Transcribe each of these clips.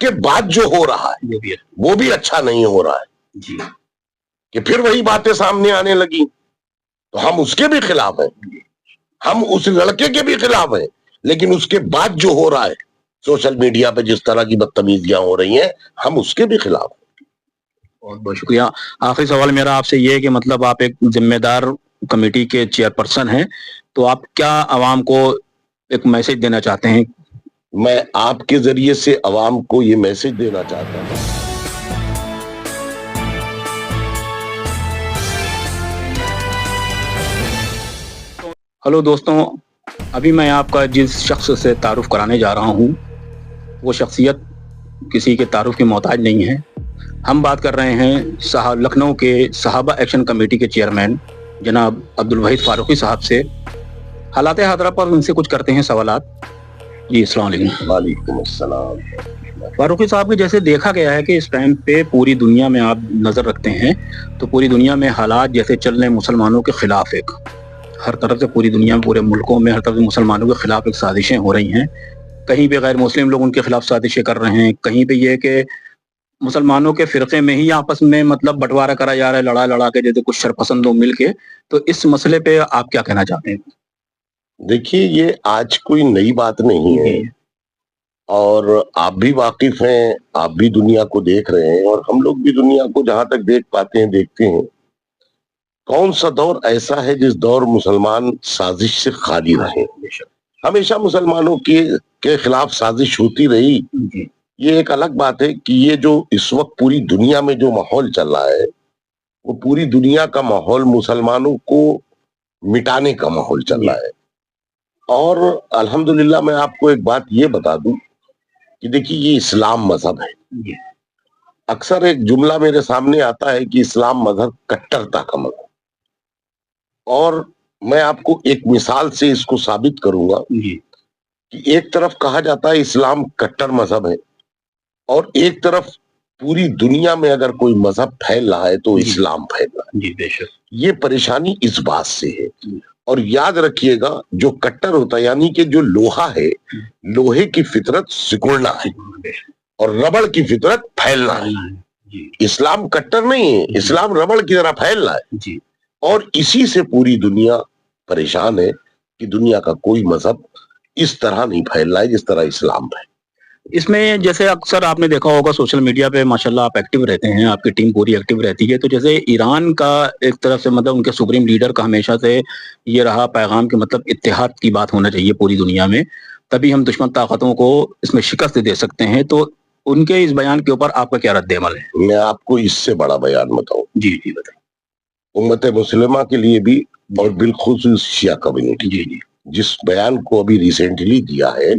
کے بعد جو ہو رہا ہے وہ بھی اچھا نہیں ہو رہا ہے جی، کہ پھر وہی باتیں سامنے آنے لگی، تو ہم اس کے بھی خلاف ہیں، ہم اس لڑکے کے بھی خلاف ہیں، لیکن اس کے بعد جو ہو رہا ہے سوشل میڈیا پہ جس طرح کی بدتمیزیاں ہو رہی ہیں ہم اس کے بھی خلاف ہیں۔ بہت بہت شکریہ۔ آخری سوال میرا آپ سے یہ ہے کہ مطلب آپ ایک ذمہ دار کمیٹی کے چیئرپرسن ہیں، تو آپ کیا عوام کو ایک میسج دینا چاہتے ہیں؟ میں آپ کے ذریعے سے عوام کو یہ میسج دینا چاہتا ہوں، ہلو دوستوں، ابھی میں آپ کا جس شخص سے تعارف کرانے جا رہا ہوں وہ شخصیت کسی کے تعارف کی محتاج نہیں ہے۔ ہم بات کر رہے ہیں لکھنؤ کے صحابہ ایکشن کمیٹی کے چیئرمین جناب عبدالوحید فاروقی صاحب سے۔ حالات حاضرہ پر ان سے کچھ کرتے ہیں سوالات۔ جی السلام علیکم۔ وعلیکم السلام۔ فاروقی صاحب، جیسے دیکھا گیا ہے کہ اس ٹائم پہ پوری دنیا میں آپ نظر رکھتے ہیں تو پوری دنیا میں حالات جیسے چل رہے ہیں مسلمانوں کے خلاف، ایک ہر طرف سے پوری دنیا میں پورے ملکوں میں ہر طرف سے مسلمانوں کے خلاف ایک سازشیں ہو رہی ہیں۔ کہیں پہ غیر مسلم لوگ ان کے خلاف سازشیں کر رہے ہیں، کہیں پہ یہ کہ مسلمانوں کے فرقے میں ہی آپس میں مطلب بٹوارا کرا جا رہا ہے، لڑا کے جیسے کچھ شرپسندوں مل کے۔ تو اس مسئلے پہ آپ کیا کہنا چاہتے ہیں؟ دیکھیے، یہ آج کوئی نئی بات نہیں ہے، اور آپ بھی واقف ہیں، آپ بھی دنیا کو دیکھ رہے ہیں، اور ہم لوگ بھی دنیا کو جہاں تک دیکھ پاتے ہیں دیکھتے ہیں۔ کون سا دور ایسا ہے جس دور مسلمان سازش سے خالی رہے؟ ہمیشہ مسلمانوں کے خلاف سازش ہوتی رہی۔ یہ ایک الگ بات ہے کہ یہ جو اس وقت پوری دنیا میں جو ماحول چل رہا ہے وہ پوری دنیا کا ماحول مسلمانوں کو مٹانے کا ماحول چل رہا ہے۔ اور الحمدللہ میں آپ کو ایک بات یہ بتا دوں کہ دیکھیے، یہ اسلام مذہب ہے۔ اکثر ایک جملہ میرے سامنے آتا ہے کہ اسلام مذہب کٹرتا کا مذہب، اور میں آپ کو ایک مثال سے اس کو ثابت کروں گا کہ ایک طرف کہا جاتا ہے اسلام کٹر مذہب ہے، اور ایک طرف پوری دنیا میں اگر کوئی مذہب پھیل رہا ہے تو اسلام پھیل رہا ہے۔ بے شک۔ یہ پریشانی اس بات سے ہے، اور یاد رکھیے گا جو کٹر ہوتا ہے یعنی کہ جو لوہا ہے، لوہے کی فطرت سکڑنا ہے اور ربڑ کی فطرت پھیلنا ہے۔ اسلام کٹر نہیں ہے، اسلام ربڑ کی طرح پھیلنا ہے، اور اسی سے پوری دنیا پریشان ہے کہ دنیا کا کوئی مذہب اس طرح نہیں پھیل رہا ہے جس طرح اسلام ہے۔ اس میں جیسے اکثر آپ نے دیکھا ہوگا سوشل میڈیا پہ ماشاءاللہ آپ ایکٹیو رہتے ہیں، آپ کی ٹیم پوری ایکٹیو رہتی ہے، تو جیسے ایران کا ایک طرف سے مطلب ان کے سپریم لیڈر کا ہمیشہ سے یہ رہا پیغام کہ مطلب اتحاد کی بات ہونا چاہیے پوری دنیا میں، تبھی ہم دشمن طاقتوں کو اس میں شکست دے سکتے ہیں۔ تو ان کے اس بیان کے اوپر آپ کا کیا رد عمل ہے؟ میں آپ کو اس سے بڑا بیان بتاؤں۔ جی جی بتائیں۔ امت مسلمہ کے لیے بھی، اور بالخصوص شیعہ کمیونٹی، جس بیان کو ابھی ریسنٹلی دیا ہے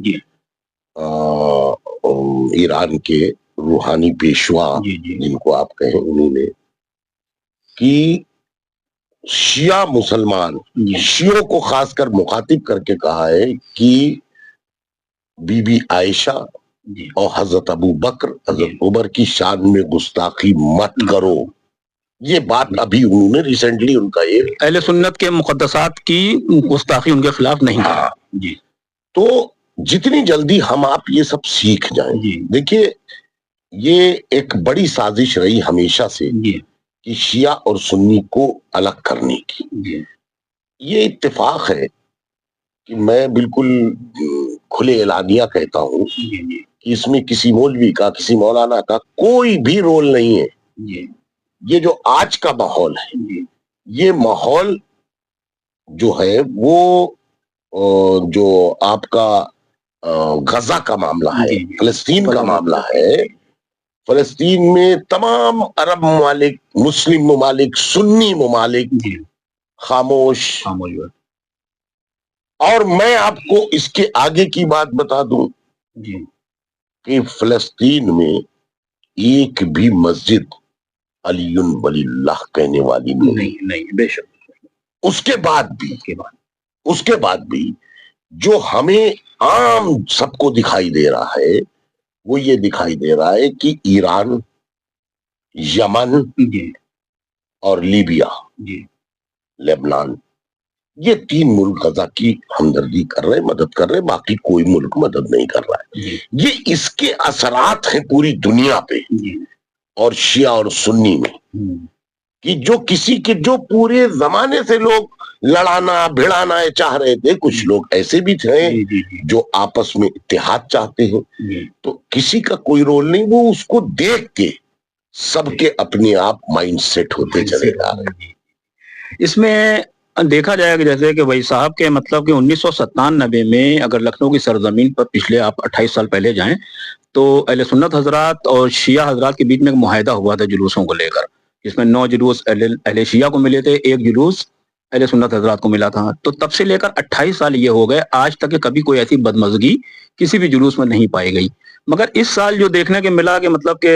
ایران کے روحانی پیشوا جن کو آپ کہیں، انہوں نے کہ شیعہ مسلمان شیعوں کو خاص کر مخاطب کر کے کہا ہے کہ بی بی عائشہ اور حضرت ابو بکر، حضرت عمر کی شان میں گستاخی مت کرو۔ یہ بات ابھی انہوں نے ریسنٹلی ان کا یہ اہل سنت کے مقدسات کی گستاخی ان کے خلاف نہیں کی۔ تو جتنی جلدی ہم آپ یہ سب سیکھ جائیں۔ دیکھیے، یہ ایک بڑی سازش رہی ہمیشہ سے کہ شیعہ اور سنی کو الگ کرنے کی۔ یہ اتفاق ہے کہ میں بالکل کھلے اعلانیہ کہتا ہوں کہ اس میں کسی مولوی کا، کسی مولانا کا کوئی بھی رول نہیں ہے۔ یہ جو آج کا ماحول ہے، یہ ماحول جو ہے وہ جو آپ کا غزہ کا معاملہ ہے، فلسطین کا معاملہ ہے، فلسطین میں تمام عرب ممالک، مسلم ممالک، سنی ممالک خاموش۔ اور میں آپ کو اس کے آگے کی بات بتا دوں کہ فلسطین میں ایک بھی مسجد علی ولی اللہ کہنے والی نہیں، بے شک۔ اس کے بعد بھی جو ہمیں عام سب کو دکھائی دے رہا ہے وہ یہ دکھائی دے رہا ہے کہ ایران، یمن اور لیبیا، لبنان، یہ 3 ملک غزہ کی ہمدردی کر رہے ہیں، مدد کر رہے ہیں، باقی کوئی ملک مدد نہیں کر رہا ہے. یہ اس کے اثرات ہیں پوری دنیا پہ اور شیعہ اور سنی میں، کہ جو کسی کے جو پورے زمانے سے لوگ لڑانا بھڑانا چاہ رہے تھے، کچھ لوگ ایسے بھی تھے جو آپس میں اتحاد چاہتے ہیں، تو کسی کا کوئی رول نہیں، وہ اس کو دیکھ کے سب کے اپنے آپ مائنڈ سیٹ ہوتے چلے جا رہے ہیں. اس میں دیکھا جائے کہ جیسے کہ بھائی صاحب کے مطلب کہ 1997 میں اگر لکھنؤ کی سرزمین پر پچھلے آپ 28 سال پہلے جائیں تو اہل سنت حضرات اور شیعہ حضرات کے بیچ میں ایک معاہدہ ہوا تھا جلوسوں کو لے کر، جس میں 9 جلوس اہل شیعہ کو ملے تھے، 1 جلوس اہل سنت حضرات کو ملا تھا. تو تب سے لے کر 28 سال یہ ہو گئے، آج تک کہ کبھی کوئی ایسی بدمزگی کسی بھی جلوس میں نہیں پائی گئی. مگر اس سال جو دیکھنے کے ملا کہ مطلب کہ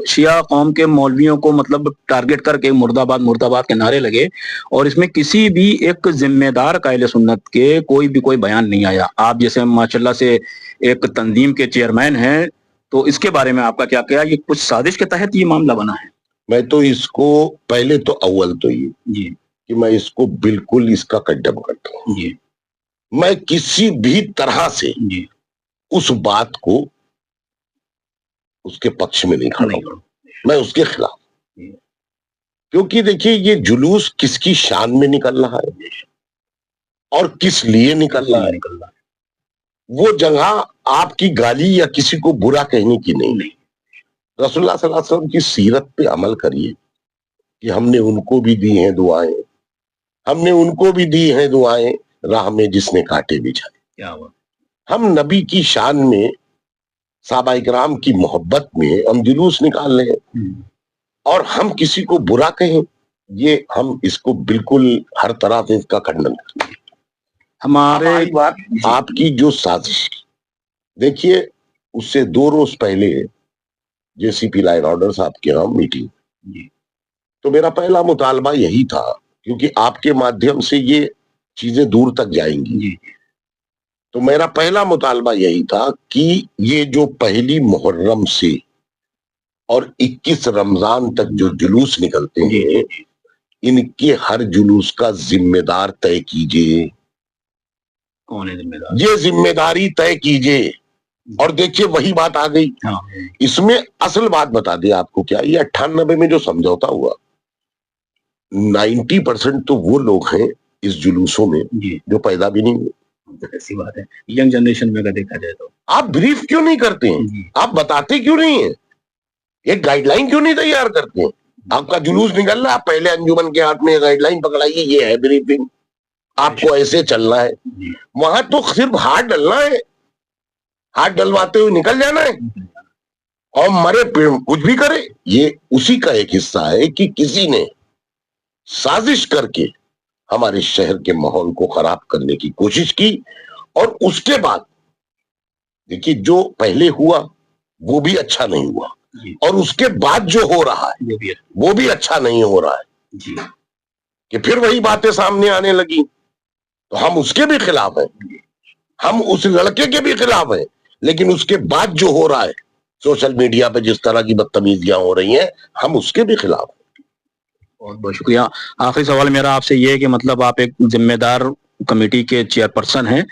شیعہ قوم کے مولویوں کو مطلب ٹارگٹ کر کے مرد آباد کے نعرے لگے، اور اس میں کسی بھی ایک ذمہ دار اہل سنت کے کوئی بیان نہیں آیا. آپ جیسے ماشاءاللہ سے ایک تنظیم کے چیئرمین ہیں، تو اس کے بارے میں آپ کا کیا یہ کچھ سازش کے تحت یہ معاملہ بنا ہے؟ میں تو اس کو پہلے تو اول تو یہ کہ میں اس کو بالکل اس کا کنڈم کرتا ہوں. میں کسی بھی طرح سے اس بات کو اس کے پکش میں نہیں کھڑا ہوں، میں اس کے خلاف. کیونکہ دیکھیے یہ جلوس کس کی شان میں نکل رہا ہے اور کس لیے نکل رہا ہے. وہ جگہ آپ کی گالی یا کسی کو برا کہنے کی نہیں. رسول اللہ صلی اللہ علیہ وسلم کی سیرت پہ عمل کریے کہ ہم نے ان کو بھی دی ہیں دعائیں، ہم نے ان کو بھی دی ہیں دعائیں، راہ میں جس نے کانٹے بچھائے. ہم نبی کی شان میں صحابہ اکرام کی محبت میں ہم جلوس نکال رہے ہیں، اور ہم کسی کو برا کہیں، یہ ہم اس کو بالکل ہر طرح سے اس کا کھنڈن کرتے ہیں. ہماری بات آپ کی جو سازش، دیکھیے اس سے 2 روز پہلے جے سی پی لا اینڈ آرڈر صاحب کے یہاں میٹنگ، تو میرا پہلا مطالبہ یہی تھا، کیونکہ آپ کے مادھیم سے یہ چیزیں دور تک جائیں گی، تو میرا پہلا مطالبہ یہی تھا کہ یہ جو 1 محرم سے اور 21 رمضان تک جو جلوس نکلتے ہیں، ان کے ہر جلوس کا ذمہ دار طے کیجئے. کون ہے ذمہ دار؟ یہ ذمہ داری طے کیجئے. اور دیکھیے وہی بات آ گئی. اس میں اصل بات بتا دیا آپ کو، کیا یہ 98 میں جو سمجھوتا ہوا، 90% تو وہ لوگ ہیں اس جلوسوں میں جو پیدا بھی نہیں ہوئے. ایسی بات ہے، ینگ جنریشن میں اگر دیکھا جائے تو آپ بریف کیوں نہیں کرتے ہیں؟ آپ بتاتے کیوں نہیں ہیں؟ ایک گائیڈ لائن کیوں نہیں تیار کرتے ہیں؟ آپ کا جلوس نکل رہا ہے، آپ پہلے انجمن کے ہاتھ میں گائیڈ لائن پکڑائیے، یہ ہے بریفنگ، آپ کو ایسے چلنا ہے. وہاں تو صرف ہاتھ ڈلنا ہے، ہاتھ ڈلواتے ہوئے نکل جانا ہے، اور مرے کچھ بھی کرے. یہ اسی کا ایک حصہ ہے کہ کسی نے سازش کر کے ہمارے شہر کے ماحول کو خراب کرنے کی کوشش کی. اور اس کے بعد دیکھیے جو پہلے ہوا وہ بھی اچھا نہیں ہوا، اور اس کے بعد جو ہو رہا ہے وہ بھی اچھا نہیں ہو رہا ہے، کہ پھر وہی باتیں سامنے آنے لگی. تو ہم اس کے بھی خلاف ہیں، ہم اس لڑکے کے بھی خلاف ہیں، لیکن اس کے بعد جو ہو رہا ہے سوشل میڈیا پہ جس طرح کی بدتمیزیاں ہو رہی ہیں، ہم اس کے بھی خلاف ہیں. بہت بہت شکریہ. آخری سوال میرا آپ سے یہ ہے کہ مطلب آپ ایک ذمہ دار کمیٹی کے چیئرپرسن ہیں،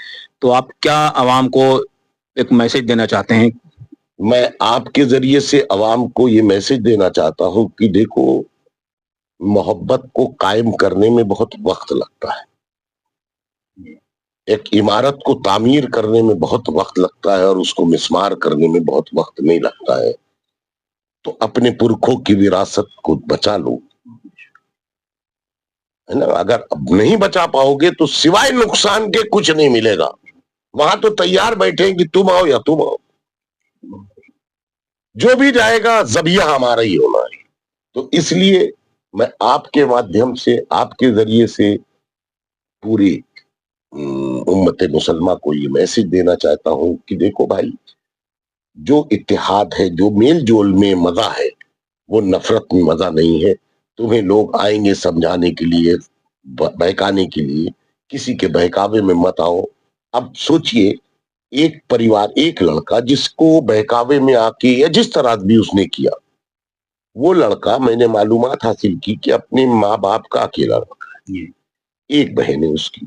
تو آپ کیا عوام کو ایک میسج دینا چاہتے ہیں؟ میں آپ کے ذریعے سے عوام کو یہ میسج دینا چاہتا ہوں کہ دیکھو، محبت کو قائم کرنے میں بہت وقت لگتا ہے، ایک عمارت کو تعمیر کرنے میں بہت وقت لگتا ہے، اور اس کو مسمار کرنے میں بہت وقت نہیں لگتا ہے. تو اپنے پرکھوں کی وراثت کو بچا لو، ہے نا. اگر اب نہیں بچا پاؤ گے تو سوائے نقصان کے کچھ نہیں ملے گا. وہاں تو تیار بیٹھے کہ تم آؤ یا تم آؤ، جو بھی جائے گا ذبیحہ ہمارا ہی ہونا ہے. تو اس لیے میں آپ کے مادھیم سے، آپ کے ذریعے سے پوری امت مسلمہ کو یہ میسج دینا چاہتا ہوں کہ دیکھو بھائی، جو اتحاد ہے، جو میل جول میں مزہ ہے، وہ نفرت میں مزہ نہیں ہے. تمہیں لوگ آئیں گے سمجھانے کے لیے، بہکانے کے لیے، کسی کے بہکاوے میں مت آؤ. اب سوچئے، ایک پریوار، ایک لڑکا جس کو بہکاوے میں آ کے یا جس طرح بھی اس نے کیا، وہ لڑکا میں نے معلومات حاصل کی کہ اپنے ماں باپ کا اکیلا لڑکا ہے، ایک بہن ہے اس کی.